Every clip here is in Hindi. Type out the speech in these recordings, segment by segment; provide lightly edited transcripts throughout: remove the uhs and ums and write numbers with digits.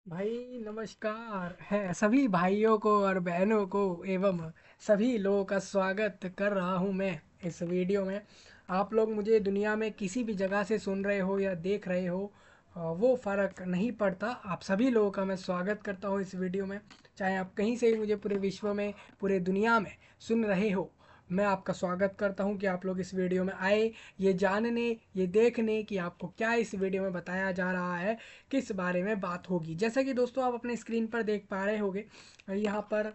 भाई नमस्कार है सभी भाइयों को और बहनों को एवं सभी लोगों का स्वागत कर रहा हूं मैं इस वीडियो में। आप लोग मुझे दुनिया में किसी भी जगह से सुन रहे हो या देख रहे हो, वो फ़र्क नहीं पड़ता। आप सभी लोगों का मैं स्वागत करता हूं इस वीडियो में। चाहे आप कहीं से भी मुझे पूरे विश्व में, पूरे दुनिया में सुन रहे हो, मैं आपका स्वागत करता हूं कि आप लोग इस वीडियो में आए, ये जानने, ये देखने कि आपको क्या इस वीडियो में बताया जा रहा है, किस बारे में बात होगी। जैसा कि दोस्तों आप अपने स्क्रीन पर देख पा रहे होंगे, यहाँ पर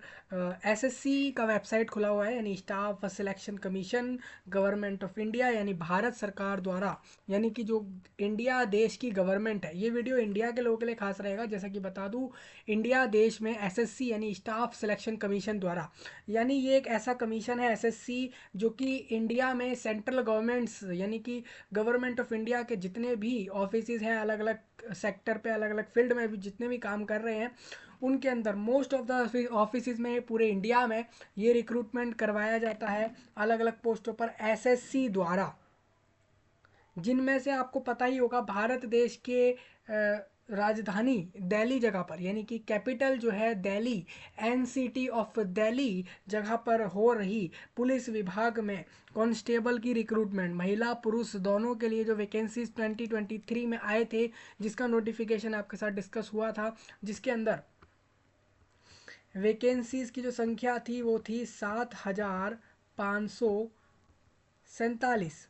एसएससी का वेबसाइट खुला हुआ है, यानी staff selection commission government of India, यानी भारत सरकार द्वारा, यानी कि जो इंडिया देश की गवर्नमेंट है। ये वीडियो इंडिया के लोगों के लिए खास रहेगा। जैसा कि बता दूं, इंडिया देश में एसएससी यानी स्टाफ सिलेक्शन कमीशन द्वारा, यानी ये एक ऐसा कमीशन है एसएससी जो कि इंडिया में सेंट्रल गवर्नमेंट्स यानी कि गवर्नमेंट ऑफ इंडिया के जितने भी ऑफिस हैं, अलग अलग सेक्टर पे, अलग अलग फील्ड में भी जितने भी काम कर रहे हैं, उनके अंदर मोस्ट ऑफ द ऑफिस में पूरे इंडिया में ये रिक्रूटमेंट करवाया जाता है अलग अलग पोस्टों पर एसएससी द्वारा। जिनमें से आपको पता ही होगा, भारत देश के राजधानी दिल्ली जगह पर, यानी कि कैपिटल जो है दिल्ली, एनसीटी ऑफ दिल्ली जगह पर हो रही पुलिस विभाग में कांस्टेबल की रिक्रूटमेंट, महिला पुरुष दोनों के लिए जो वैकेंसीज 2023 में आए थे, जिसका नोटिफिकेशन आपके साथ डिस्कस हुआ था, जिसके अंदर वैकेंसीज की जो संख्या थी वो थी 7,547।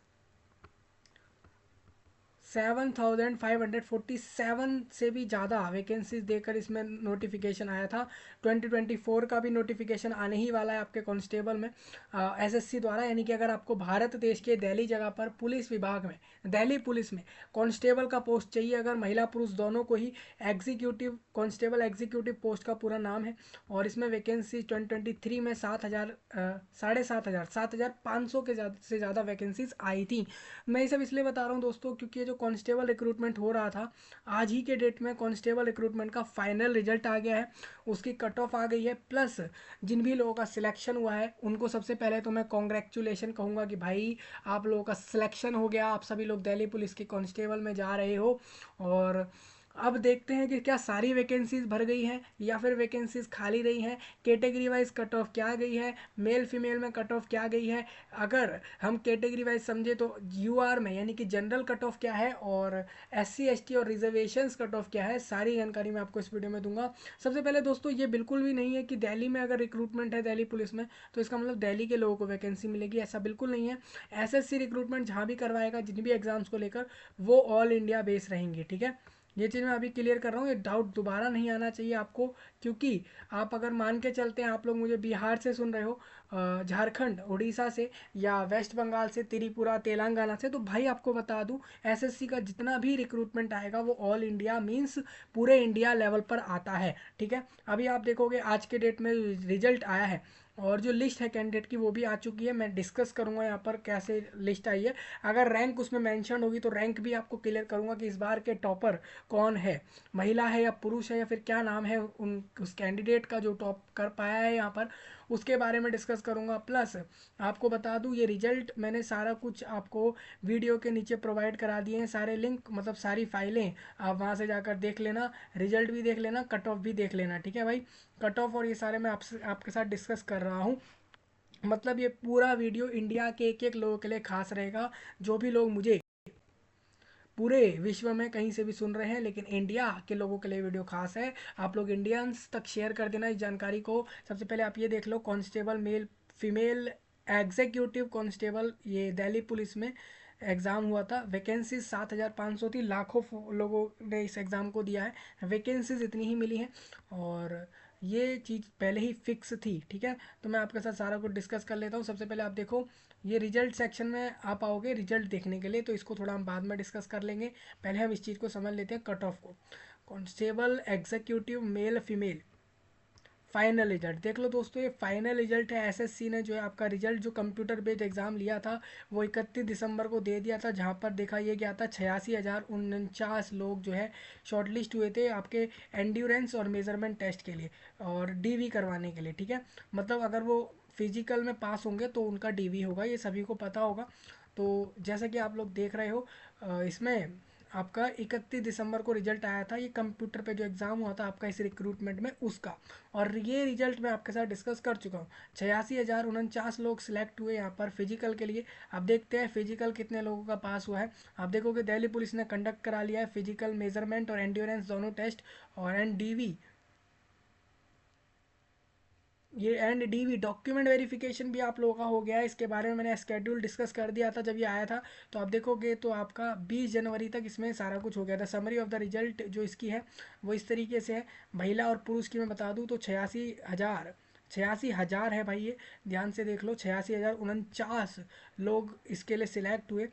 7,547 से भी ज़्यादा वैकेंसीज देकर इसमें नोटिफिकेशन आया था। 2024 का भी नोटिफिकेशन आने ही वाला है आपके कांस्टेबल में एसएससी द्वारा। यानी कि अगर आपको भारत देश के दिल्ली जगह पर पुलिस विभाग में, दिल्ली पुलिस में कांस्टेबल का पोस्ट चाहिए, अगर महिला पुरुष दोनों को ही, एग्जीक्यूटिव कांस्टेबल एग्जीक्यूटिव पोस्ट का पूरा नाम है। और इसमें वैकेंसी 2023 में 7,500 के से ज़्यादा वैकेंसीज आई थी। मैं ये सब इसलिए बता रहा हूँ दोस्तों, क्योंकि ये जो कांस्टेबल रिक्रूटमेंट हो रहा था, आज ही के डेट में कांस्टेबल रिक्रूटमेंट का फाइनल रिजल्ट आ गया है, उसकी कट ऑफ आ गई है। प्लस जिन भी लोगों का सिलेक्शन हुआ है उनको सबसे पहले तो मैं कॉन्ग्रेचुलेशन कहूँगा कि भाई आप लोगों का सिलेक्शन हो गया, आप सभी लोग दिल्ली पुलिस के कांस्टेबल में जा रहे हो। और अब देखते हैं कि क्या सारी वैकेंसीज भर गई हैं या फिर वैकेंसीज खाली रही हैं, कैटेगरी वाइज कट ऑफ क्या गई है, मेल फीमेल में कट ऑफ क्या गई है। अगर हम कैटेगरी वाइज समझे तो यूआर में, यानी कि जनरल कट ऑफ क्या है, और एससी एसटी और रिजर्वेशंस कट ऑफ क्या है, सारी जानकारी मैं आपको इस वीडियो में दूंगा। सबसे पहले दोस्तों, ये बिल्कुल भी नहीं है कि दिल्ली में अगर रिक्रूटमेंट है दिल्ली पुलिस में तो इसका मतलब दिल्ली के लोगों को वैकेंसी मिलेगी, ऐसा बिल्कुल नहीं है। एसएससी रिक्रूटमेंट जहाँ भी करवाएगा, जिन भी एग्जाम्स को लेकर, वो ऑल इंडिया बेस रहेंगे, ठीक है। ये चीज़ मैं अभी क्लियर कर रहा हूँ, ये डाउट दोबारा नहीं आना चाहिए आपको। क्योंकि आप अगर मान के चलते हैं, आप लोग मुझे बिहार से सुन रहे हो, झारखंड, उड़ीसा से, या वेस्ट बंगाल से, त्रिपुरा, तेलंगाना से, तो भाई आपको बता दूं, एसएससी का जितना भी रिक्रूटमेंट आएगा वो ऑल इंडिया मींस पूरे इंडिया लेवल पर आता है, ठीक है। अभी आप देखोगे आज के डेट में रिजल्ट आया है, और जो लिस्ट है कैंडिडेट की वो भी आ चुकी है। मैं डिस्कस करूंगा यहाँ पर कैसे लिस्ट आई है। अगर रैंक उसमें मेंशन होगी तो रैंक भी आपको क्लियर करूंगा कि इस बार के टॉपर कौन है, महिला है या पुरुष है, या फिर क्या नाम है उन उस कैंडिडेट का जो टॉप कर पाया है यहाँ पर, उसके बारे में डिस्कस करूंगा। प्लस आपको बता दूं, ये रिजल्ट मैंने सारा कुछ आपको वीडियो के नीचे प्रोवाइड करा दिए हैं, सारे लिंक, मतलब सारी फाइलें, आप वहाँ से जाकर देख लेना, रिजल्ट भी देख लेना, कट ऑफ भी देख लेना, ठीक है भाई। कट ऑफ और ये सारे मैं आपसे आपके साथ डिस्कस कर रहा हूँ। मतलब ये पूरा वीडियो इंडिया के एक एक लोगों के लिए खास रहेगा, जो भी लोग मुझे पूरे विश्व में कहीं से भी सुन रहे हैं, लेकिन इंडिया के लोगों के लिए वीडियो खास है। आप लोग इंडियंस तक शेयर कर देना इस जानकारी को। सबसे पहले आप ये देख लो, constable male female executive constable, ये दिल्ली पुलिस में एग्ज़ाम हुआ था। वैकेंसीज 7,500 थी, लाखों लोगों ने इस एग्ज़ाम को दिया है, वैकेंसीज इतनी ही मिली हैं। और ये चीज़ पहले ही फिक्स थी, ठीक है। तो मैं आपके साथ सारा कुछ डिस्कस कर लेता हूँ। सबसे पहले आप देखो, ये रिजल्ट सेक्शन में आप आओगे रिजल्ट देखने के लिए, तो इसको थोड़ा हम बाद में डिस्कस कर लेंगे। पहले हम इस चीज़ को समझ लेते हैं, कट ऑफ को। Constable executive male female final result देख लो दोस्तों, ये फाइनल रिजल्ट है। एसएससी ने जो है आपका रिजल्ट, जो कंप्यूटर बेस्ड एग्जाम लिया था, वो 31 दिसंबर को दे दिया था, जहाँ पर देखा ये गया था 86,049 लोग जो है शॉर्टलिस्ट हुए थे आपके एंड्योरेंस और मेजरमेंट टेस्ट के लिए, और डीवी करवाने के लिए, ठीक है। मतलब अगर वो फिजिकल में पास होंगे तो उनका डीवी होगा, ये सभी को पता होगा। तो जैसा कि आप लोग देख रहे हो, इसमें आपका 31 दिसंबर को रिजल्ट आया था, ये कंप्यूटर पे जो एग्ज़ाम हुआ था आपका इस रिक्रूटमेंट में उसका, और ये रिजल्ट मैं आपके साथ डिस्कस कर चुका हूँ। 86,049 लोग सिलेक्ट हुए यहाँ पर फिजिकल के लिए। अब देखते हैं फिजिकल कितने लोगों का पास हुआ है। आप देखोगे दिल्ली पुलिस ने कंडक्ट करा लिया है फिजिकल मेजरमेंट और एंड्योरेंस दोनों टेस्ट, और एनडीवी ये एनडीवी डॉक्यूमेंट वेरिफिकेशन भी आप लोगों का हो गया है। इसके बारे में मैंने स्केड्यूल डिस्कस कर दिया था जब ये आया था। तो आप देखोगे तो आपका 20 जनवरी तक इसमें सारा कुछ हो गया था। समरी ऑफ द रिजल्ट जो इसकी है वो इस तरीके से है। महिला और पुरुष की मैं बता दूं तो 86,000 है भाई, ये ध्यान से देख लो। 86,049 लोग इसके लिए सिलेक्ट हुए,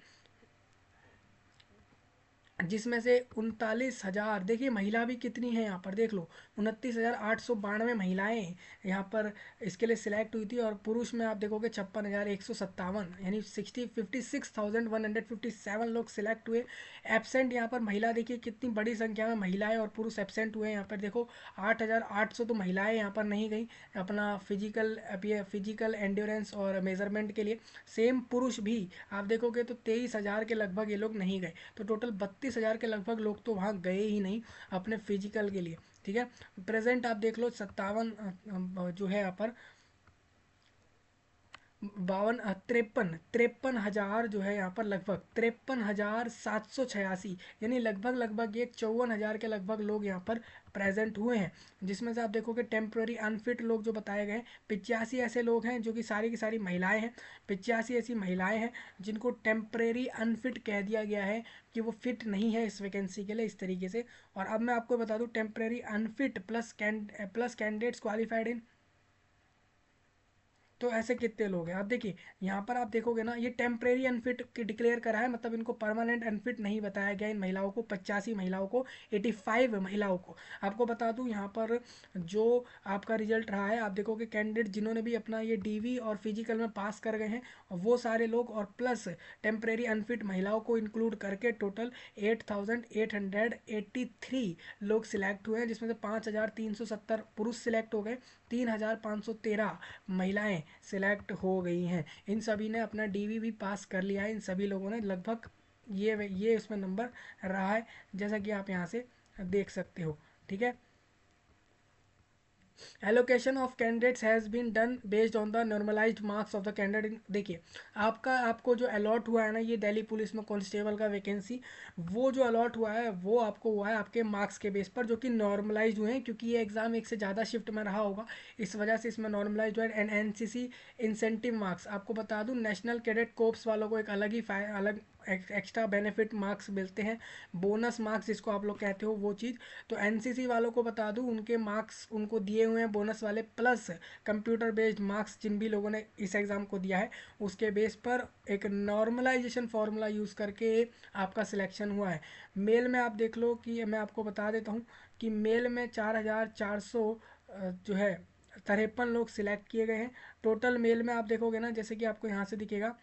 जिसमें से 39,000, देखिए महिला भी कितनी है यहाँ पर देख लो, 29,892 महिलाएं यहाँ पर इसके लिए सिलेक्ट हुई थी। और पुरुष में आप देखोगे 56,157, यानी 56,157 लोग सिलेक्ट हुए। एबसेंट यहाँ पर महिला देखिए कितनी बड़ी संख्या में महिलाएं और पुरुष एबसेंट हुए। यहाँ पर देखो 8,800 तो महिलाएं यहाँ पर नहीं गई अपना फिजिकल एंड्योरेंस और मेजरमेंट के लिए। सेम पुरुष भी आप देखोगे तो 23,000 के लगभग ये लोग नहीं गए। तो टोटल 32,000 के लगभग लोग तो वहाँ गए ही नहीं अपने फिजिकल के लिए। ठीक है, प्रेजेंट आप देख लो 57 जो है यहाँ पर 53 हजार जो है यहाँ पर लगभग 53,786, यानी लगभग ये 54,000 के लगभग लोग यहाँ पर प्रेजेंट हुए हैं। जिसमें से आप देखोगे टेम्प्रेरी अनफिट लोग जो बताए गए 85 ऐसे लोग हैं जो कि सारी की सारी महिलाएं हैं। 85 ऐसी महिलाएं हैं जिनको टेम्प्रेरी अनफिट कह दिया गया है कि वो फिट नहीं है इस वैकेंसी के लिए, इस तरीके से। और अब मैं आपको बता दूं temporary unfit plus candidates qualified in, तो ऐसे कितने लोग हैं आप देखिए। यहाँ पर आप देखोगे ना ये टेम्परेरी अनफिट डिक्लेयर करा है, मतलब इनको परमानेंट अनफिट नहीं बताया गया इन महिलाओं को, 85 महिलाओं को, 85 महिलाओं को। आपको बता दूं यहाँ पर जो आपका रिजल्ट रहा है, आप देखोगे कैंडिडेट जिन्होंने भी अपना ये डीवी और फिजिकल में पास कर गए हैं वो सारे लोग, और प्लस टेम्परेरी अनफिट महिलाओं को इंक्लूड करके टोटल 8,883 लोग सिलेक्ट हुए हैं। जिसमें से 5,370 पुरुष सिलेक्ट हो गए, 3,513 महिलाएं सिलेक्ट हो गई हैं। इन सभी ने अपना डीवी भी पास कर लिया है। इन सभी लोगों ने लगभग ये उसमें नंबर रहा है, जैसा कि आप यहाँ से देख सकते हो। ठीक है, allocation of candidates has been done based on the normalised marks of the candidate. देखिए आपको जो अलॉट हुआ है ना ये दिल्ली पुलिस में कांस्टेबल का वैकेंसी, वो जो अलॉट हुआ है वो आपको हुआ है आपके मार्क्स के बेस पर, जो कि नॉर्मलाइज हुए हैं क्योंकि ये एग्जाम एक से ज़्यादा शिफ्ट में रहा होगा, इस वजह से इसमें नॉर्मलाइज हुआ है। एंड एनसीसी इंसेंटिव मार्क्स आपको बता दूं नेशनल कैडेट कोर्प्स वालों को एक अलग एक्स्ट्रा बेनिफिट मार्क्स मिलते हैं, बोनस मार्क्स जिसको आप लोग कहते हो वो चीज़। तो एनसीसी वालों को बता दूं उनके मार्क्स उनको दिए हुए हैं बोनस वाले, प्लस कंप्यूटर बेस्ड मार्क्स जिन भी लोगों ने इस एग्ज़ाम को दिया है उसके बेस पर एक नॉर्मलाइजेशन फार्मूला यूज़ करके आपका सिलेक्शन हुआ है। मेल में आप देख लो कि मैं आपको बता देता हूँ कि मेल में 4,400 जो है 53 लोग सिलेक्ट किए गए हैं। टोटल मेल में आप देखोगे ना जैसे कि आपको यहाँ से दिखेगा,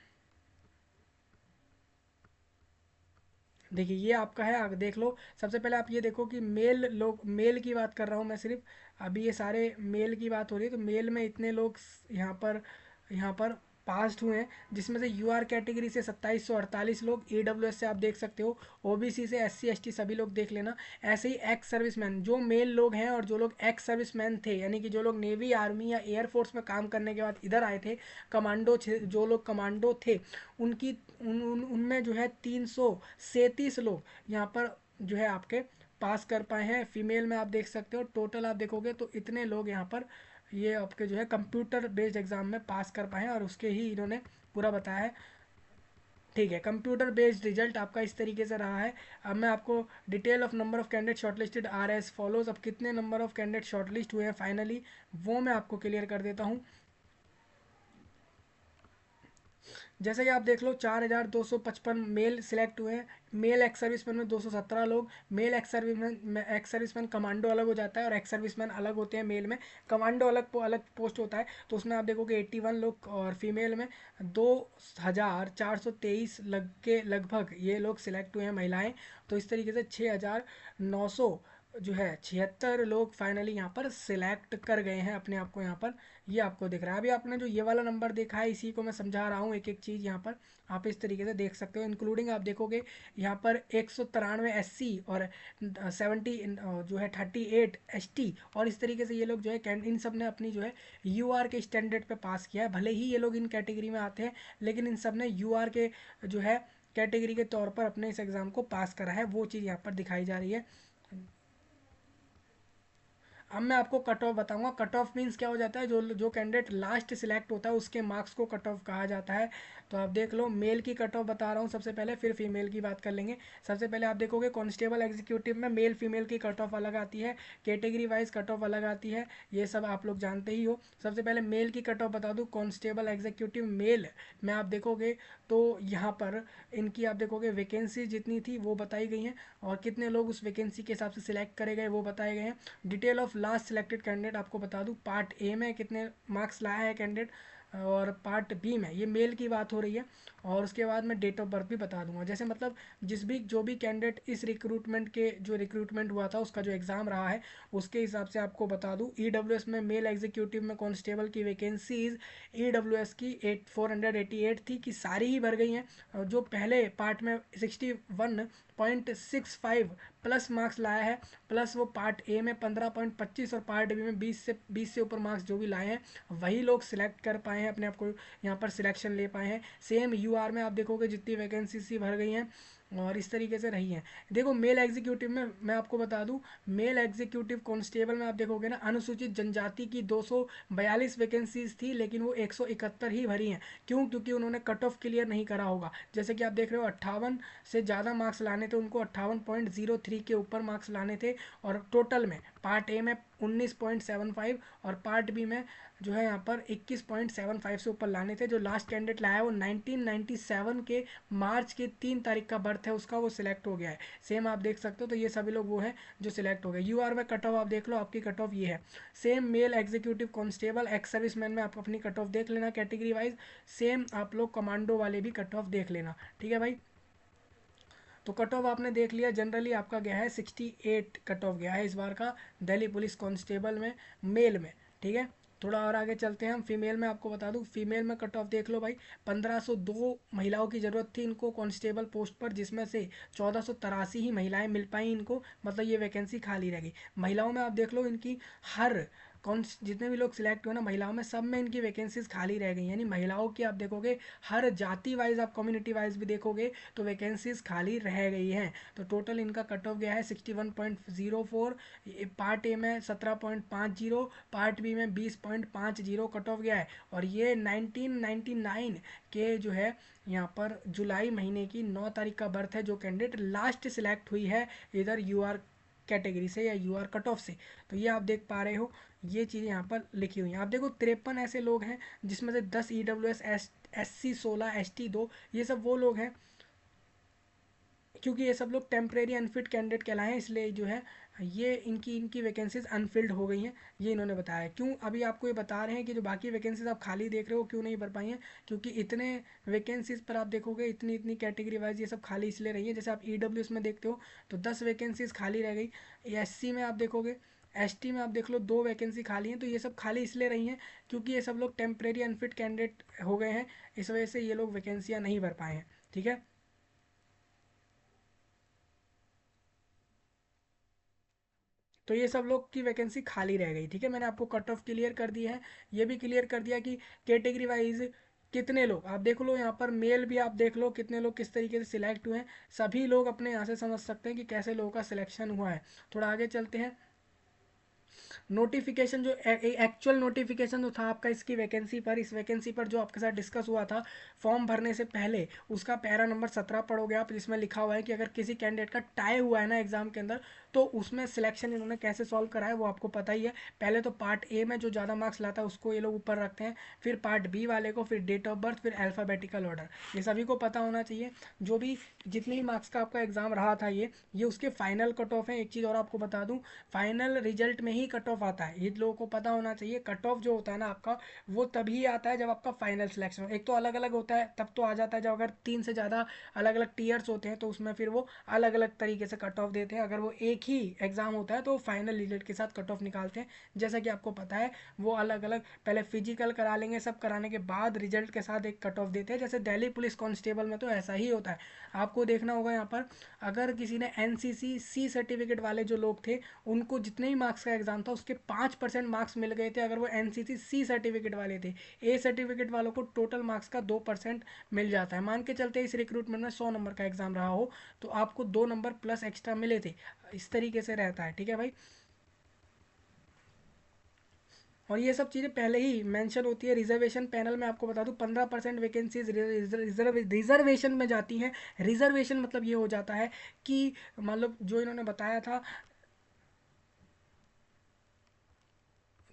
देखिए ये आपका है, आप देख लो। सबसे पहले आप ये देखो कि मेल की बात कर रहा हूँ मैं सिर्फ, अभी ये सारे मेल की बात हो रही है। तो मेल में इतने लोग यहाँ पर पास्ड हुए हैं, जिसमें से यूआर कैटेगरी से 2,748 लोग, ईडब्ल्यूएस से आप देख सकते हो, ओबीसी से एससी एसटी सभी लोग देख लेना। ऐसे ही एक्स सर्विसमैन जो मेल लोग हैं और जो लोग एक्स सर्विसमैन थे, यानी कि जो लोग नेवी आर्मी या एयरफोर्स में काम करने के बाद इधर आए थे, जो लोग कमांडो थे, उनकी उनमें जो है 337 लोग यहाँ पर जो है आपके पास कर पाए हैं। फीमेल में आप देख सकते हो टोटल आप देखोगे तो इतने लोग यहाँ पर ये आपके जो है कंप्यूटर बेस्ड एग्जाम में पास कर पाए हैं, और उसके ही इन्होंने पूरा बताया है। ठीक है, कंप्यूटर बेस्ड रिजल्ट आपका इस तरीके से रहा है। अब मैं आपको detail of number of candidate shortlisted are as follows, अब कितने नंबर ऑफ कैंडिडेट शॉर्टलिस्ट हुए हैं फाइनली वो मैं आपको क्लियर कर देता हूँ। जैसे कि आप देख लो 4,255 मेल सिलेक्ट हुए हैं। मेल एक्स सर्विसमैन में 217 लोग, मेल एक्स सर्विसमैन कमांडो अलग हो जाता है और एक्स सर्विसमैन अलग होते हैं। मेल में कमांडो अलग पोस्ट होता है, तो उसमें आप देखोगे 81 लोग, और फीमेल में 2,423 लगभग ये लोग सिलेक्ट हुए हैं महिलाएं। तो इस तरीके से 6,900 जो है 76 लोग फाइनली यहाँ पर सिलेक्ट कर गए हैं अपने आप को। यहाँ पर ये आपको दिख रहा है। अभी आपने जो ये वाला नंबर देखा है, इसी को मैं समझा रहा हूँ एक एक चीज़। यहाँ पर आप इस तरीके से देख सकते हो, इंक्लूडिंग आप देखोगे यहाँ पर 193 SC और 70 जो है 38 ST, और इस तरीके से ये लोग जो है इन सब ने अपनी जो है UR के स्टैंडर्ड पे पास किया है। भले ही ये लोग इन कैटेगरी में आते हैं, लेकिन इन सब ने UR के जो है कैटेगरी के तौर पर अपने इस एग्ज़ाम को पास करा है, वो चीज़ यहाँ पर दिखाई जा रही है। अब मैं आपको कट ऑफ बताऊंगा। कट ऑफ मीन्स क्या हो जाता है, जो जो कैंडिडेट लास्ट सिलेक्ट होता है उसके मार्क्स को कट ऑफ कहा जाता है। तो आप देख लो, मेल की कट ऑफ बता रहा हूँ सबसे पहले, फिर फीमेल की बात कर लेंगे। सबसे पहले आप देखोगे कांस्टेबल एग्जीक्यूटिव में मेल फीमेल की कट ऑफ अलग आती है, कैटेगरी वाइज कट ऑफ अलग आती है, ये सब आप लोग जानते ही हो। सबसे पहले मेल की कट ऑफ बता दूँ, कांस्टेबल एग्जीक्यूटिव मेल में आप देखोगे तो यहाँ पर इनकी आप देखोगे वैकेंसी जितनी थी वो बताई गई हैं, और कितने लोग उस वैकेंसी के हिसाब से सिलेक्ट करे गए वो बताए गए हैं। Detail of last selected candidate आपको बता दूं, पार्ट ए में कितने मार्क्स लाया है कैंडिडेट, और पार्ट बी में ये मेल की बात हो रही है। और उसके बाद मैं डेट ऑफ बर्थ भी बता दूंगा। जैसे मतलब जो भी कैंडिडेट इस रिक्रूटमेंट के जो रिक्रूटमेंट हुआ था उसका जो एग्ज़ाम रहा है उसके हिसाब से आपको बता दूं, EWS में मेल एग्जीक्यूटिव में कांस्टेबल की वैकेंसीज EWS की 488 थी कि सारी ही भर गई हैं। और जो पहले पार्ट में 61.65 प्लस मार्क्स लाया है, प्लस वो पार्ट ए में 15.25 और पार्ट बी में 20 से ऊपर मार्क्स जो भी लाए हैं वही लोग सिलेक्ट कर पाए हैं, अपने आप को यहाँ पर सिलेक्शन ले पाए हैं। सेम UR में आप देखोगे जितनी वैकेंसी सी भर गई हैं और इस तरीके से रही हैं। देखो मेल एग्जीक्यूटिव में मैं आपको बता दूं, मेल एग्जीक्यूटिव कांस्टेबल में आप देखोगे ना, अनुसूचित जनजाति की 242 वैकेंसीज थी, लेकिन वो 171 ही भरी हैं। क्यों? क्योंकि उन्होंने कट ऑफ क्लियर नहीं करा होगा। जैसे कि आप देख रहे हो 58 से ज़्यादा मार्क्स लाने थे उनको, 58.03 के ऊपर मार्क्स लाने थे, और टोटल में पार्ट ए में 19.75 और पार्ट बी में जो है यहाँ पर 21.75 से ऊपर लाने थे। जो लास्ट कैंडिडेट लाया है वो 1997 के मार्च की 3 तारीख का बर्थ है उसका, वो सिलेक्ट हो गया है। सेम आप देख सकते हो, तो ये सभी लोग वो हैं जो सिलेक्ट हो गए। UR में कट ऑफ आप देख लो, आपकी कट ऑफ ये है। Same male executive constable ex serviceman में आप अपनी कट ऑफ देख लेना कैटेगरी वाइज। सेम आप लोग कमांडो वाले भी कट ऑफ देख लेना, ठीक है भाई। तो कट ऑफ आपने देख लिया, जनरली आपका गया है 68 कट ऑफ गया है इस बार का दिल्ली पुलिस कांस्टेबल में, मेल में, ठीक है। थोड़ा और आगे चलते हैं हम, फीमेल में आपको बता दूं, फीमेल में कट ऑफ देख लो भाई। 1502 महिलाओं की ज़रूरत थी इनको कांस्टेबल पोस्ट पर, जिसमें से 1483 ही महिलाएं मिल पाई इनको, मतलब ये वैकेंसी खाली रह गई। महिलाओं में आप देख लो इनकी हर कौन जितने भी लोग सिलेक्ट हुए ना महिलाओं में, सब में इनकी वैकेंसीज खाली रह गई। यानी महिलाओं की आप देखोगे हर जाति वाइज, आप कम्युनिटी वाइज भी देखोगे तो वैकेंसीज खाली रह गई हैं। तो टोटल इनका कट ऑफ गया है 61.04, पार्ट ए में 17.50, पार्ट बी में 20.50 कट ऑफ गया है। और ये 1999 के जो है यहाँ पर जुलाई महीने की 9 तारीख का बर्थ है, जो कैंडिडेट लास्ट सिलेक्ट हुई है इधर UR कैटेगरी से या UR कट ऑफ से। तो ये आप देख पा रहे हो, ये चीज़ें यहाँ पर लिखी हुई हैं। आप देखो 53 ऐसे लोग हैं जिसमें से 10 EWS SC 16 ST 2, ये सब वो लोग हैं, क्योंकि ये सब लोग टेम्परेरी अनफिट कैंडिडेट कहलाए हैं, इसलिए जो है ये इनकी इनकी वैकेंसीज अनफिल्ड हो गई हैं, ये इन्होंने बताया। क्यों अभी आपको ये बता रहे हैं कि जो बाकी वैकेंसीज आप खाली देख रहे हो क्यों नहीं भर पाई हैं, क्योंकि इतने वैकेंसीज पर आप देखोगे इतनी इतनी कैटेगरी वाइज ये सब खाली इसलिए रही है। जैसे आप EWS में देखते हो तो 10 वैकेंसीज खाली रह गई, SC में आप देखोगे, ST में आप देख लो 2 वैकेंसी खाली हैं। तो ये सब खाली इसलिए रही हैं क्योंकि ये सब लोग टेम्परेरी अनफिट कैंडिडेट हो गए हैं, इस वजह से ये लोग वैकेंसियाँ नहीं भर पाए हैं, ठीक है। तो ये सब लोग की वैकेंसी खाली रह गई, ठीक है। मैंने आपको कट ऑफ क्लियर कर दिया है, ये भी क्लियर कर दिया कि कैटेगरी वाइज कितने लोग, आप देख लो यहाँ पर मेल भी आप देख लो कितने लोग किस तरीके से सिलेक्ट हुए हैं। सभी लोग अपने यहाँ से समझ सकते हैं कि कैसे लोगों का सिलेक्शन हुआ है। थोड़ा आगे चलते हैं। नोटिफिकेशन जो एक्चुअल नोटिफिकेशन जो था आपका इसकी वैकेंसी पर, इस वैकेंसी पर जो आपके साथ डिस्कस हुआ था फॉर्म भरने से पहले, उसका पैरा नंबर 17 पढ़ोगे आप, जिसमें लिखा हुआ है कि अगर किसी कैंडिडेट का टाई हुआ है ना एग्जाम के अंदर, तो उसमें सिलेक्शन इन्होंने कैसे सॉल्व करा है वो आपको पता ही है। पहले तो पार्ट ए में जो ज़्यादा मार्क्स लाता है उसको ये लोग ऊपर रखते हैं, फिर पार्ट बी वाले को, फिर डेट ऑफ बर्थ, फिर अल्फ़ाबेटिकल ऑर्डर। ये सभी को पता होना चाहिए। जो भी जितने भी मार्क्स का आपका एग्जाम रहा था ये उसके फाइनल कट ऑफ है। एक चीज़ और आपको बता दूं, फाइनल रिजल्ट में ही ही कट ऑफ आता है, ये लोगों को पता होना चाहिए। कट ऑफ जो होता है ना आपका, वो तभी आता है जब आपका फाइनल सिलेक्शन हो। एक तो अलग अलग होता है तब तो आ जाता है, जब अगर 3 से ज़्यादा अलग अलग टीयर्स होते हैं तो उसमें फिर वो अलग अलग तरीके से कट ऑफ देते हैं। अगर वो एक ही एग्ज़ाम होता है तो फाइनल रिजल्ट के साथ कट ऑफ निकालते हैं। जैसा कि आपको पता है वो अलग अलग पहले फिजिकल करा लेंगे, सब कराने के बाद रिजल्ट के साथ एक कट ऑफ देते हैं। जैसे दिल्ली पुलिस कांस्टेबल में तो ऐसा ही होता है। आपको देखना होगा यहाँ पर, अगर किसी ने एनसीसी सी सर्टिफिकेट वाले जो लोग थे, उनको जितने भी मार्क्स का एग्जाम था उसके 5% मार्क्स मिल गए थे, अगर वो एनसीसी सी सर्टिफिकेट वाले थे। ए सर्टिफिकेट वालों को टोटल मार्क्स का 2% मिल जाता है। मान के चलते इस रिक्रूटमेंट में 100 नंबर का एग्जाम रहा हो तो आपको 2 नंबर प्लस एक्स्ट्रा मिले थे। इस तरीके से रहता है, ठीक है भाई। और ये सब चीज़ें पहले ही मेंशन होती है। रिजर्वेशन पैनल में आपको बता दूं 15% वैकेंसीज रिजर्वेशन में जाती हैं। रिजर्वेशन मतलब ये हो जाता है कि मतलब जो इन्होंने बताया था,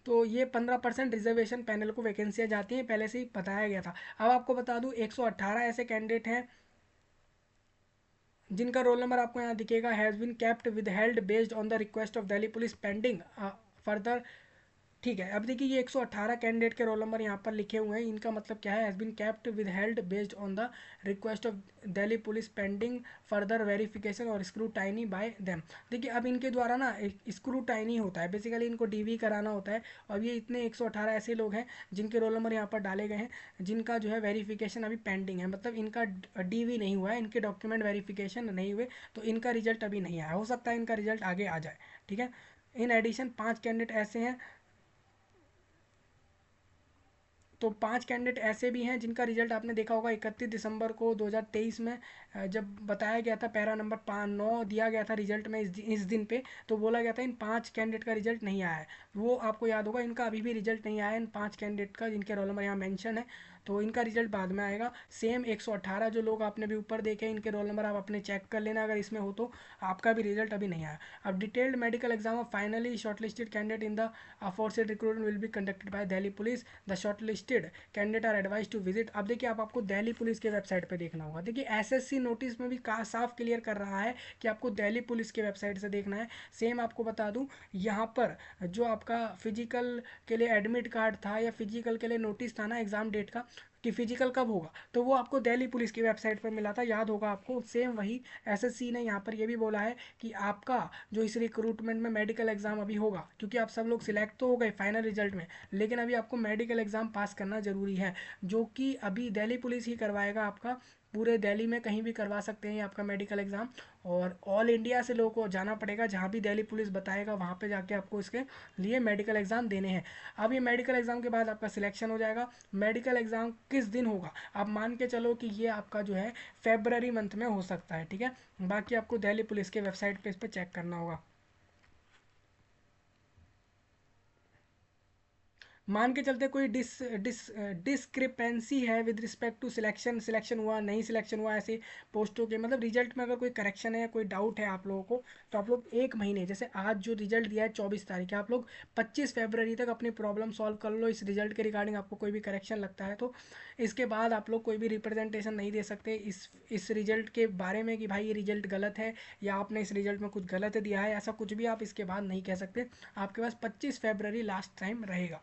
तो ये 15% रिजर्वेशन पैनल को वैकेंसियाँ जाती हैं, पहले से ही बताया गया था। अब आपको बता दूं 118 ऐसे कैंडिडेट हैं जिनका रोल नंबर आपको यहाँ दिखेगा, has been kept with held based on the request of Delhi police pending further. ठीक है, अब देखिए ये 118 कैंडिडेट के रोल नंबर यहाँ पर लिखे हुए हैं। इनका मतलब क्या है, has been kept with held based on the request of Delhi police pending further verification और स्क्रूटाइनी बाय देम। देखिए अब इनके द्वारा ना स्क्रूटाइनी होता है, बेसिकली इनको डीवी कराना होता है। और ये इतने 118 ऐसे लोग हैं जिनके रोल नंबर यहाँ पर डाले गए हैं, जिनका जो है वेरिफिकेशन अभी पेंडिंग है, मतलब इनका डीवी नहीं हुआ है, इनके डॉक्यूमेंट वेरिफिकेशन नहीं हुए, तो इनका रिजल्ट अभी नहीं आया। हो सकता है इनका रिजल्ट आगे आ जाए, ठीक है। इन एडिशन 5 कैंडिडेट ऐसे हैं, तो 5 कैंडिडेट ऐसे भी हैं जिनका रिजल्ट आपने देखा होगा 31 दिसंबर को 2023 में, जब बताया गया था पैरा नंबर 5-9 दिया गया था रिजल्ट में इस दिन पे, तो बोला गया था इन 5 कैंडिडेट का रिजल्ट नहीं आया है। वो आपको याद होगा, इनका अभी भी रिजल्ट नहीं आया है इन 5 कैंडिडेट का जिनके रोल नंबर यहाँ मेंशन है। तो इनका रिजल्ट बाद में आएगा। सेम 118 जो लोग आपने भी ऊपर देखे, इनके रोल नंबर आप अपने चेक कर लेना अगर इसमें हो तो। आपका भी रिजल्ट अभी नहीं आया। अब detailed medical exam of finally shortlisted candidate in the aforesaid recruitment will be conducted by Delhi police. The shortlisted candidate are advise to visit. अब देखिए आप आपको दिल्ली पुलिस के वेबसाइट पे देखना होगा। देखिए एसएससी नोटिस में भी साफ क्लियर कर रहा है कि आपको दिल्ली पुलिस के वेबसाइट से देखना है। सेम आपको बता दूं, यहाँ पर जो आपका फिजिकल के लिए एडमिट कार्ड था या फिजिकल के लिए नोटिस था ना एग्जाम डेट का, कि फिजिकल कब होगा, तो वो आपको दिल्ली पुलिस की वेबसाइट पर मिला था, याद होगा आपको। सेम वही एसएससी ने यहाँ पर ये भी बोला है कि आपका जो इस रिक्रूटमेंट में मेडिकल एग्जाम अभी होगा, क्योंकि आप सब लोग सिलेक्ट तो हो गए फाइनल रिजल्ट में, लेकिन अभी आपको मेडिकल एग्जाम पास करना जरूरी है, जो कि अभी दिल्ली पुलिस ही करवाएगा आपका। पूरे दिल्ली में कहीं भी करवा सकते हैं आपका मेडिकल एग्ज़ाम, और ऑल इंडिया से लोगों को जाना पड़ेगा, जहाँ भी दिल्ली पुलिस बताएगा वहाँ पे जाके आपको इसके लिए मेडिकल एग्ज़ाम देने हैं। अब ये मेडिकल एग्ज़ाम के बाद आपका सिलेक्शन हो जाएगा। मेडिकल एग्ज़ाम किस दिन होगा, आप मान के चलो कि ये आपका जो है फेबररी मंथ में हो सकता है, ठीक है। बाकी आपको दिल्ली पुलिस के वेबसाइट पे इस पर चेक करना होगा। मान के चलते कोई डिस्क्रिपेंसी है with respect to selection, selection हुआ नहीं सिलेक्शन हुआ, ऐसे पोस्टों के मतलब रिजल्ट में अगर कोई करेक्शन है, कोई डाउट है आप लोगों को, तो आप लोग 1 महीने, जैसे आज जो रिजल्ट दिया है 24 तारीख है, आप लोग 25 फरवरी तक अपनी प्रॉब्लम सॉल्व कर लो इस रिजल्ट के रिगार्डिंग। आपको कोई भी करेक्शन लगता है तो इसके बाद आप लोग कोई भी रिप्रेजेंटेशन नहीं दे सकते इस रिजल्ट के बारे में कि भाई ये रिजल्ट गलत है या आपने इस रिजल्ट में कुछ गलत दिया है, ऐसा कुछ भी आप इसके बाद नहीं कह सकते। आपके पास 25 फरवरी लास्ट टाइम रहेगा।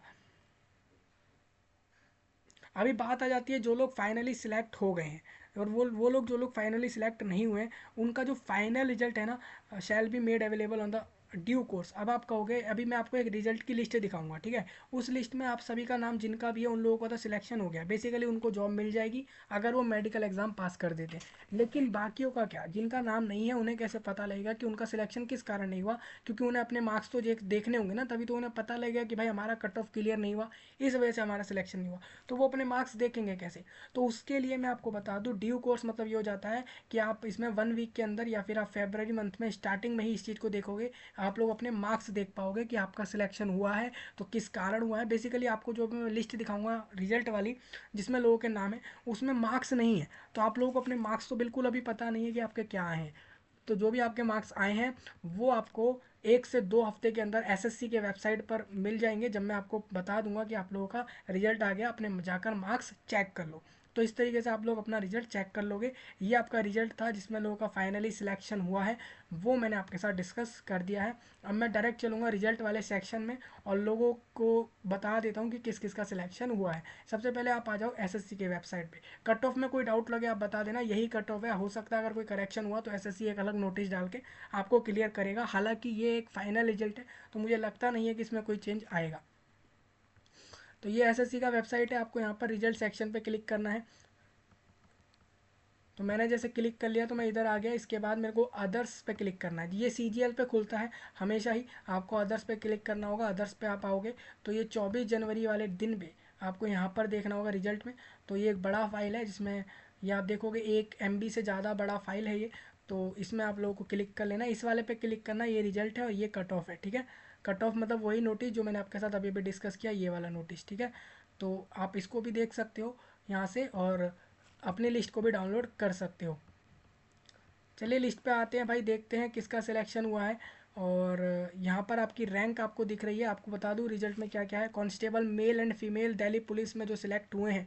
अभी बात आ जाती है जो लोग फाइनली सिलेक्ट हो गए हैं, और वो लोग जो लोग फाइनली सिलेक्ट नहीं हुए, उनका जो फाइनल रिजल्ट है ना, shall be made available on the due course. अब आप कहोगे, अभी मैं आपको एक रिजल्ट की लिस्ट दिखाऊंगा, ठीक है। उस लिस्ट में आप सभी का नाम जिनका भी है उन लोगों का तो सिलेक्शन हो गया, बेसिकली उनको जॉब मिल जाएगी अगर वो मेडिकल एग्जाम पास कर देते हैं। लेकिन बाकियों का क्या, जिनका नाम नहीं है उन्हें कैसे पता लगेगा कि उनका सिलेक्शन किस कारण नहीं हुआ, क्योंकि उन्हें अपने मार्क्स तो देखने होंगे ना, तभी तो उन्हें पता लगेगा कि भाई हमारा कट ऑफ क्लियर नहीं हुआ, इस वजह से हमारा सिलेक्शन नहीं हुआ। तो वो अपने मार्क्स देखेंगे कैसे, तो उसके लिए मैं आपको बता दूं ड्यू कोर्स मतलब ये हो जाता है कि आप इसमें 1 वीक के अंदर या फिर आप फेबररी मंथ में स्टार्टिंग में ही इस चीज़ को देखोगे, आप लोग अपने मार्क्स देख पाओगे कि आपका सिलेक्शन हुआ है तो किस कारण हुआ है। बेसिकली आपको जो मैं लिस्ट दिखाऊंगा रिजल्ट वाली जिसमें लोगों के नाम है, उसमें मार्क्स नहीं है, तो आप लोगों को अपने मार्क्स तो बिल्कुल अभी पता नहीं है कि आपके क्या हैं। तो जो भी आपके मार्क्स आए हैं वो आपको 1 से 2 हफ्ते के अंदर एसएससी के वेबसाइट पर मिल जाएंगे, जब मैं आपको बता दूंगा कि आप लोगों का रिजल्ट आ गया, अपने जाकर मार्क्स चेक कर लो। तो इस तरीके से आप लोग अपना रिजल्ट चेक कर लोगे। ये आपका रिजल्ट था जिसमें लोगों का फाइनली सिलेक्शन हुआ है, वो मैंने आपके साथ डिस्कस कर दिया है। अब मैं डायरेक्ट चलूँगा रिजल्ट वाले सेक्शन में और लोगों को बता देता हूँ कि किस किस का सिलेक्शन हुआ है। सबसे पहले आप आ जाओ एसएससी के वेबसाइट पे। कट ऑफ में कोई डाउट लगे आप बता देना, यही कट ऑफ है। हो सकता है अगर कोई करेक्शन हुआ तो एसएससी एक अलग नोटिस डाल के आपको क्लियर करेगा। हालांकि ये एक फाइनल रिजल्ट है तो मुझे लगता नहीं है कि इसमें कोई चेंज आएगा। तो ये एसएससी का वेबसाइट है, आपको यहाँ पर रिजल्ट सेक्शन पे क्लिक करना है। तो मैंने जैसे क्लिक कर लिया तो मैं इधर आ गया। इसके बाद मेरे को अदर्स पे क्लिक करना है। ये सीजीएल पे खुलता है हमेशा ही, आपको अदर्स पे क्लिक करना होगा। अदर्स पे आप आओगे तो ये 24 जनवरी वाले दिन पे आपको यहाँ पर देखना होगा रिजल्ट में। तो ये एक बड़ा फाइल है जिसमें ये आप देखोगे 1 MB से ज़्यादा बड़ा फाइल है ये। तो इसमें आप लोगों को क्लिक कर लेना, इस वाले पे क्लिक करना। ये रिजल्ट है और ये कट ऑफ है, ठीक है। कट ऑफ मतलब वही नोटिस जो मैंने आपके साथ अभी अभी डिस्कस किया, ये वाला नोटिस, ठीक है। तो आप इसको भी देख सकते हो यहाँ से और अपनी लिस्ट को भी डाउनलोड कर सकते हो। चलिए लिस्ट पे आते हैं भाई, देखते हैं किसका सिलेक्शन हुआ है। और यहाँ पर आपकी रैंक आपको दिख रही है। आपको बता दूँ रिजल्ट में क्या क्या है। Constable male and female Delhi police में जो सिलेक्ट हुए हैं,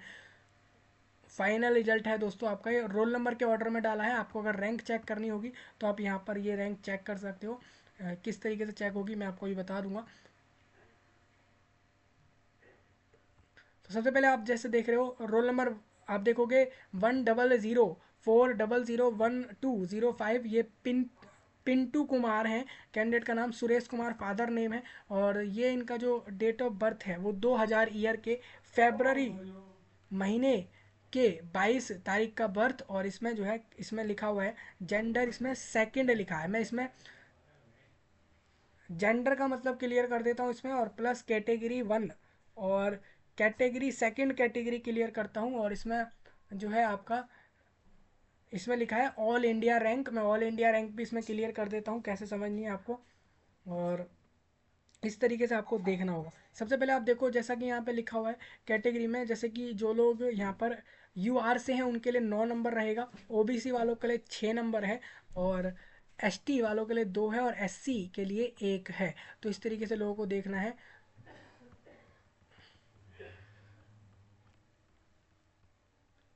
फाइनल रिजल्ट है दोस्तों आपका। ये रोल नंबर के ऑर्डर में डाला है। आपको अगर रैंक चेक करनी होगी तो आप यहाँ पर ये रैंक चेक कर सकते हो। किस तरीके से चेक होगी मैं आपको भी बता दूंगा। तो सबसे पहले आप जैसे देख रहे हो रोल नंबर, आप देखोगे 100401205। ये पिंटू कुमार हैं। कैंडिडेट का नाम सुरेश कुमार, फादर नेम है। और ये इनका जो डेट ऑफ बर्थ है वो 2000 ईयर के फेबररी महीने के 22 तारीख का बर्थ। और इसमें जो है इसमें लिखा हुआ है जेंडर, इसमें सेकंड लिखा है। मैं इसमें जेंडर का मतलब क्लियर कर देता हूँ इसमें, और प्लस कैटेगरी 1 और कैटेगरी सेकंड कैटेगरी क्लियर करता हूँ। और इसमें जो है आपका इसमें लिखा है ऑल इंडिया रैंक। मैं ऑल इंडिया रैंक भी इसमें क्लियर कर देता हूँ, कैसे समझनी है आपको। और इस तरीके से आपको देखना होगा। सबसे पहले आप देखो जैसा कि यहाँ पे लिखा हुआ है कैटेगरी में, जैसे कि जो लोग यहाँ पर यूआर से हैं उनके लिए 9 नंबर रहेगा, ओबीसी वालों के लिए 6 नंबर है, और एसटी वालों के लिए 2 है, और एससी के लिए 1 है। तो इस तरीके से लोगों को देखना है।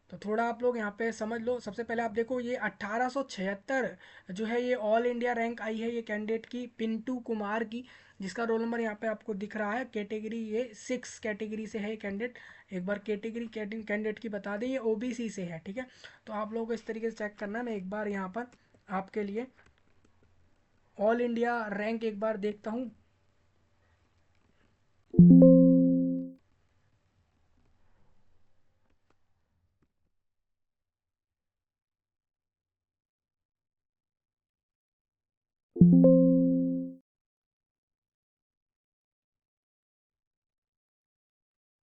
तो थोड़ा आप लोग यहाँ पे समझ लो। सबसे पहले आप देखो ये 1876 जो है ये ऑल इंडिया रैंक आई है ये कैंडिडेट की, पिंटू कुमार की, जिसका रोल नंबर यहाँ पे आपको दिख रहा है। कैटेगरी ये 6 कैटेगरी से है कैंडिडेट। एक बार कैटेगरी कैंडिडेट की बता दें, ये ओबीसी से है, ठीक है। तो आप लोगों को इस तरीके से चेक करना है। मैं एक बार यहाँ पर आपके लिए ऑल इंडिया रैंक एक बार देखता हूँ।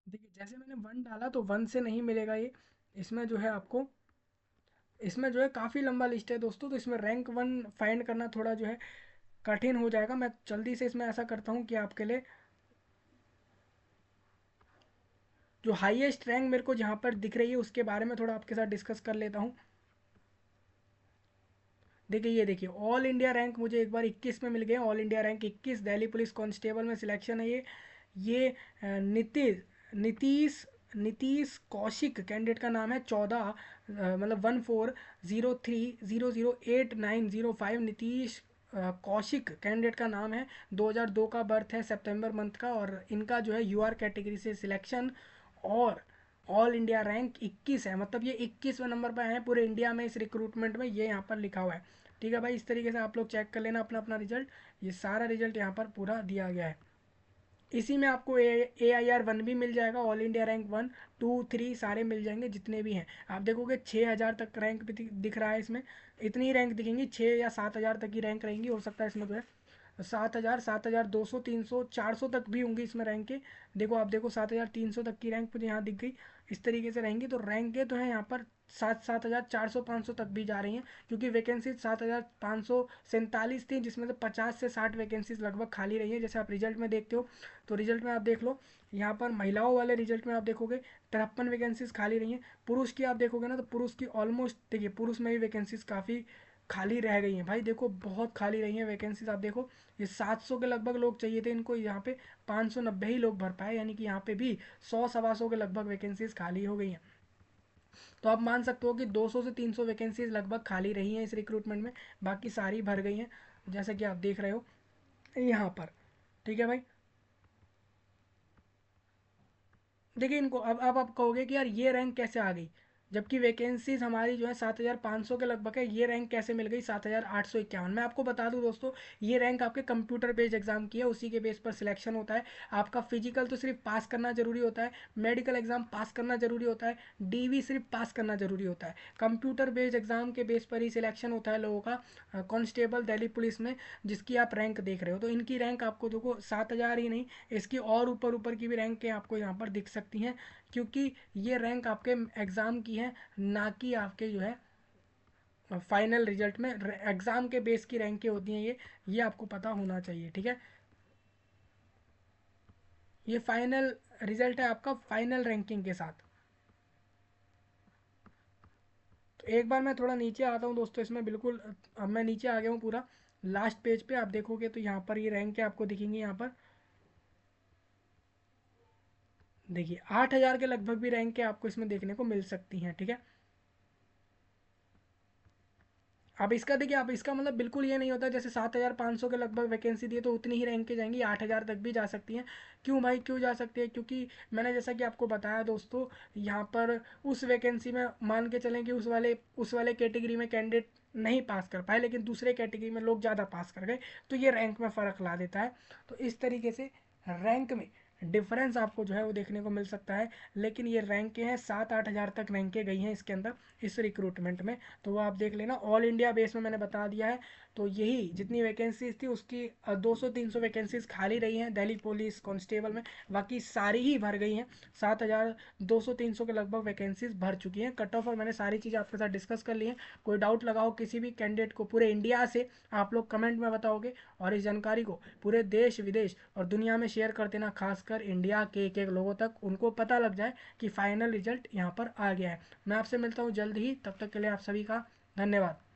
देखिए जैसे मैंने 1 डाला तो 1 से नहीं मिलेगा ये। इसमें जो है आपको, इसमें जो है काफ़ी लंबा लिस्ट है दोस्तों। तो इसमें रैंक 1 फाइंड करना थोड़ा जो है कठिन हो जाएगा। मैं जल्दी से इसमें ऐसा करता हूँ कि आपके लिए जो हाईएस्ट रैंक मेरे को जहाँ पर दिख रही है उसके बारे में थोड़ा आपके साथ डिस्कस कर लेता हूँ। देखिए ये देखिए ऑल इंडिया रैंक मुझे एक बार 21 में मिल गया। All India rank 21 Delhi police constable में सिलेक्शन है ये नीतीश नीतीश नीतीश कौशिक कैंडिडेट का नाम है। 14 मतलब 1403008905 नीतीश कौशिक कैंडिडेट का नाम है। 2002 का बर्थ है, सितंबर मंथ का। और इनका जो है यूआर कैटेगरी से सिलेक्शन और ऑल इंडिया रैंक 21 है। मतलब ये 21वें नंबर पर हैं पूरे इंडिया में इस रिक्रूटमेंट में, ये यहाँ पर लिखा हुआ है। ठीक है भाई, इस तरीके से आप लोग चेक कर लेना अपना अपना रिजल्ट। ये सारा रिजल्ट यहाँ पर पूरा दिया गया है। इसी में आपको AIR 1 भी मिल जाएगा। ऑल इंडिया रैंक 1 2 3 सारे मिल जाएंगे जितने भी हैं। आप देखोगे 6000 तक रैंक भी दिख रहा है इसमें। इतनी ही रैंक दिखेंगी, 6 या 7000 तक की रैंक रहेंगी। हो सकता है इसमें जो है 7000 7200 300 400 तक भी होंगी इसमें रैंक के। देखो आप देखो 7300 तक की रैंक मुझे यहाँ दिख गई। इस तरीके से रहेंगी। तो रैंक के तो है यहाँ पर 7400 500 तक भी जा रही हैं, क्योंकि वैकेंसी 7547 थी जिसमें से 50 से 60 वैकेंसीज लगभग खाली रही है, जैसे आप रिजल्ट में देखते हो। तो रिजल्ट में आप देख लो, यहाँ पर महिलाओं वाले रिजल्ट में आप देखोगे 53 वैकेंसीज खाली रही हैं। पुरुष की आप देखोगे ना तो पुरुष की ऑलमोस्ट, देखिए पुरुष में भी वैकेंसीज काफ़ी खाली रह गई हैं भाई। देखो बहुत खाली रही हैं वैकेंसीज। आप देखो ये 700 के लगभग लोग चाहिए थे इनको, यहाँ पे 590 ही लोग भर पाए, यानी कि यहाँ पे भी 100 सवा 100 के लगभग वैकेंसीज खाली हो गई हैं। तो आप मान सकते हो कि 200 से 300 वैकेंसीज लगभग खाली रही हैं इस रिक्रूटमेंट में, बाकी सारी भर गई हैं जैसे कि आप देख रहे हो यहाँ पर। ठीक है भाई, देखिए इनको अब आप कहोगे कि यार ये रैंक कैसे आ गई, जबकि वैकेंसीज हमारी जो है 7,500 के लगभग है, ये रैंक कैसे मिल गई 7,851। मैं आपको बता दूं दोस्तों, ये रैंक आपके कंप्यूटर बेस्ड एग्जाम की है, उसी के बेस पर सिलेक्शन होता है। आपका फिजिकल तो सिर्फ पास करना जरूरी होता है, मेडिकल एग्जाम पास करना जरूरी होता है, डीवी सिर्फ पास करना जरूरी होता है। कंप्यूटर बेस्ड एग्जाम के बेस पर ही सिलेक्शन होता है लोगों का कांस्टेबल दिल्ली पुलिस में, जिसकी आप रैंक देख रहे हो। तो इनकी रैंक आपको देखो 7,000 ही नहीं, इसकी और ऊपर ऊपर की भी रैंकें आपको यहाँ पर दिख सकती हैं, क्योंकि ये रैंक आपके एग्ज़ाम की है, ना कि आपके जो है फाइनल रिजल्ट में। एग्ज़ाम के बेस की रैंकें होती हैं ये आपको पता होना चाहिए। ठीक है, ये फाइनल रिजल्ट है आपका फाइनल रैंकिंग के साथ। तो एक बार मैं थोड़ा नीचे आता हूँ दोस्तों इसमें, बिल्कुल अब मैं नीचे आ गया हूँ पूरा। लास्ट पेज पे आप देखोगे तो यहाँ पर ये रैंक आपको दिखेंगी। यहाँ पर देखिए 8,000 के लगभग भी रैंक आपको इसमें देखने को मिल सकती हैं। ठीक है, अब इसका देखिए, आप इसका मतलब बिल्कुल ये नहीं होता जैसे 7,500 के लगभग वैकेंसी दी है तो उतनी ही रैंक के जाएंगी, 8,000 तक भी जा सकती हैं। क्यों भाई, क्यों जा सकती है? क्योंकि मैंने जैसा कि आपको बताया दोस्तों, यहाँ पर उस वैकेंसी में मान के चलें कि उस वाले कैटेगरी में कैंडिडेट नहीं पास कर पाए, लेकिन दूसरे कैटेगरी में लोग ज़्यादा पास कर गए, तो ये रैंक में फ़र्क ला देता है। तो इस तरीके से रैंक में डिफरेंस आपको जो है वो देखने को मिल सकता है। लेकिन ये रैंकें हैं 7-8 हज़ार तक रैंकें गई हैं इसके अंदर, इस रिक्रूटमेंट में। तो वो आप देख लेना, ऑल इंडिया बेस में मैंने बता दिया है। तो यही जितनी वैकेंसीज थी उसकी 200-300 वैकेंसीज खाली रही हैं दिल्ली पुलिस कांस्टेबल में, बाकी सारी ही भर गई हैं। 7,200-300 के लगभग वैकेंसीज भर चुकी हैं। कट ऑफ और मैंने सारी चीज़ें आपके साथ डिस्कस कर ली हैं। कोई डाउट लगाओ किसी भी कैंडिडेट को पूरे इंडिया से, आप लोग कमेंट में बताओगे, और इस जानकारी को पूरे देश विदेश और दुनिया में शेयर कर देना, खासकर इंडिया के एक एक लोगों तक, उनको पता लग जाए कि फाइनल रिजल्ट यहाँ पर आ गया है। मैं आपसे मिलता हूँ जल्द ही, तब तक के लिए आप सभी का धन्यवाद।